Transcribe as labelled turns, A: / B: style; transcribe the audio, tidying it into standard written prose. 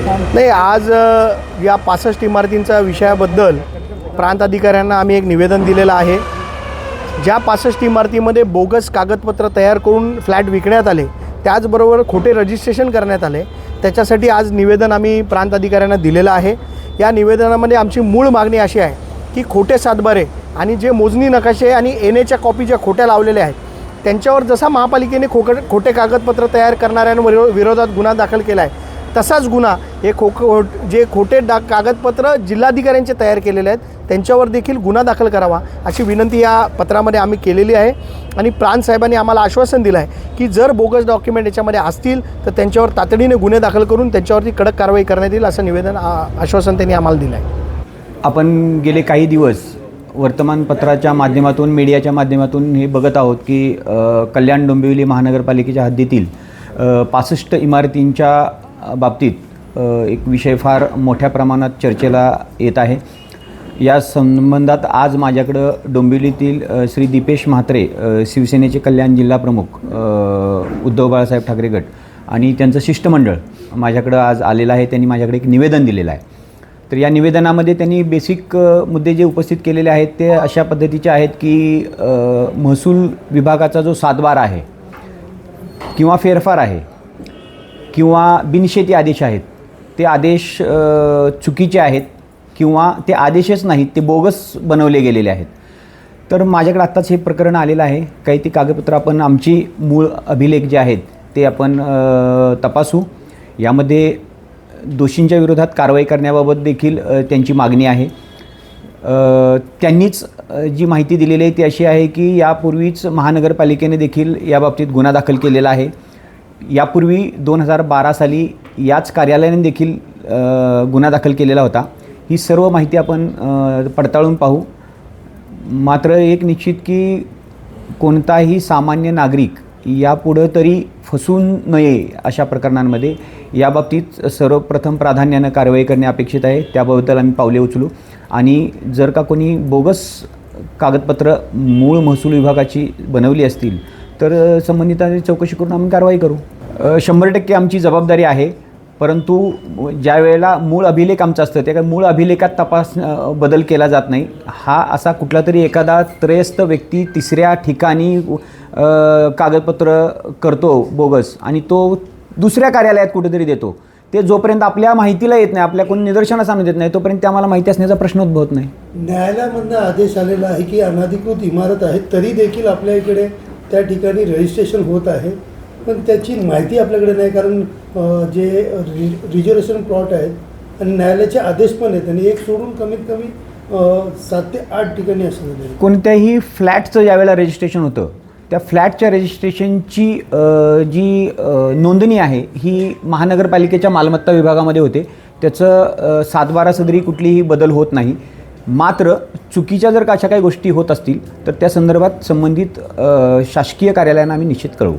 A: नाही, आज या 65 इमारतींच्या विषयाबद्दल प्रांत अधिकाऱ्यांना आम्ही एक निवेदन दिलेलं आहे। ज्या 65 इमारतीमध्ये बोगस कागदपत्र तयार करून फ्लॅट विकण्यात आले, त्याचबरोबर खोटे रजिस्ट्रेशन करण्यात आले, त्याच्यासाठी आज निवेदन आम्ही प्रांत अधिकाऱ्यांना दिलेलं आहे। या निवेदनामध्ये आमची मूळ मागणी अशी आहे की खोटे सातबारे आणि जे मोजणी नकाशे आणि एनएच्या कॉपी ज्या खोट्या लावलेल्या आहेत, त्यांच्यावर जसा महापालिकेने खोटे कागदपत्र तयार करणाऱ्यांवर विरोधात गुन्हा दाखल केला आहे, तसाच गुन्हा हे जे खोटे कागदपत्र जिल्हाधिकाऱ्यांचे तयार केलेले आहेत त्यांच्यावर देखील गुन्हा दाखल करावा अशी विनंती या पत्रामध्ये आम्ही केलेली आहे। आणि प्रांत साहेबांनी आम्हाला आश्वासन दिलं आहे की जर बोगस डॉक्युमेंट याच्यामध्ये असतील तर त्यांच्यावर तातडीने गुन्हे दाखल करून त्यांच्यावरती कडक कारवाई करण्यात येईल असं निवेदन आश्वासन त्यांनी आम्हाला दिलं आहे।
B: आपण गेले काही दिवस वर्तमानपत्राच्या माध्यमातून, मीडियाच्या माध्यमातून हे बघत आहोत की कल्याण डोंबिवली महानगरपालिकेच्या हद्दीतील 65 इमारतींच्या बाबतीत एक विषय फार मोठ्या प्रमाणात चर्चेला येत आहे। या संबंधात आज माझ्याकडं डोंबिवलीतील श्री दीपेश म्हात्रे, शिवसेनेचे कल्याण जिल्हा प्रमुख, उद्धव बाळासाहेब ठाकरे गट आणि त्यांचं शिष्टमंडळ माझ्याकडं आज आलेलं आहे। त्यांनी माझ्याकडे एक निवेदन दिलेलं आहे। तर या निवेदनामध्ये त्यांनी बेसिक मुद्दे जे उपस्थित केलेले आहेत ते अशा पद्धतीचे आहेत की महसूल विभागाचा जो सातबारा आहे किंवा फेरफार आहे किंवा बिनशेती आदेश आहेत, ते आदेश चुकीचे आहेत किंवा ते आदेशच नाहीत, ते बोगस बनवले गेलेले आहेत। तर माझ्याकडे आत्ताच हे प्रकरण आलेलं आहे। काही ती कागदपत्र आपण आमची मूळ अभिलेख जे आहेत ते आपण तपासू। यामध्ये दोषींच्या विरोधात कारवाई करण्याबाबत देखील त्यांची मागणी आहे। त्यांनीच जी माहिती दिलेली आहे ती अशी आहे की यापूर्वीच महानगरपालिकेने देखील याबाबतीत गुन्हा दाखल केलेला आहे। यापूर्वी 2012 साली याच कार्यालयाने देखील गुन्हा दाखल केलेला होता। ही सर्व माहिती आपण पडताळून पाहू। मात्र एक निश्चित की कोणताही सामान्य नागरिक यापुढं तरी फसून नये अशा प्रकरणांमध्ये याबाबतीत सर्वप्रथम प्राधान्यानं कारवाई करणे अपेक्षित आहे। त्याबद्दल आम्ही पावले उचलू आणि जर का कोणी बोगस कागदपत्र मूळ महसूल विभागाची बनवली असतील तर संबंधितांची चौकशी करून आम्ही कारवाई करू। 100% आमची जबाबदारी आहे। परंतु ज्या वेळेला मूळ अभिलेख आमचा असतं त्या मूळ अभिलेखात बदल केला जात नाही। हा असा कुठला तरी एखादा त्रयस्थ व्यक्ती तिसऱ्या ठिकाणी कागदपत्र करतो बोगस आणि तो दुसऱ्या कार्यालयात कुठेतरी देतो, ते जोपर्यंत आपल्या माहितीला येत नाही, आपल्या कोणी निदर्शनास आणून देत नाही, तोपर्यंत ते आम्हाला माहिती असण्याचा प्रश्न उद्भवत नाही।
C: न्यायालयामधनं आदेश आलेला आहे की अनधिकृत इमारत आहे तरी देखील आपल्या इकडे त्या ठिकाणी रजिस्ट्रेशन होत आहे, पण त्याची माहिती आपल्याकडे नाही। कारण जे रिझर्वेशन प्लॉट आहेत आणि न्यायालयाचे आदेश पण आहेत आणि एक सोडून कमीत कमी 7 ते 8 ठिकाणी असं
B: कोणत्याही फ्लॅटचं ज्यावेळेला रजिस्ट्रेशन होतं त्या फ्लॅटच्या रजिस्ट्रेशनची जी नोंदणी आहे ही महानगरपालिकेच्या मालमत्ता विभागामध्ये होते। त्याचं सातबारा सदरी कुठलीही बदल होत नाही। मात्र चुकीच्या जर अशा काही गोष्टी होत असतील तर त्या संदर्भात संबंधित शासकीय कार्यालयांना आम्ही निश्चित कळवू।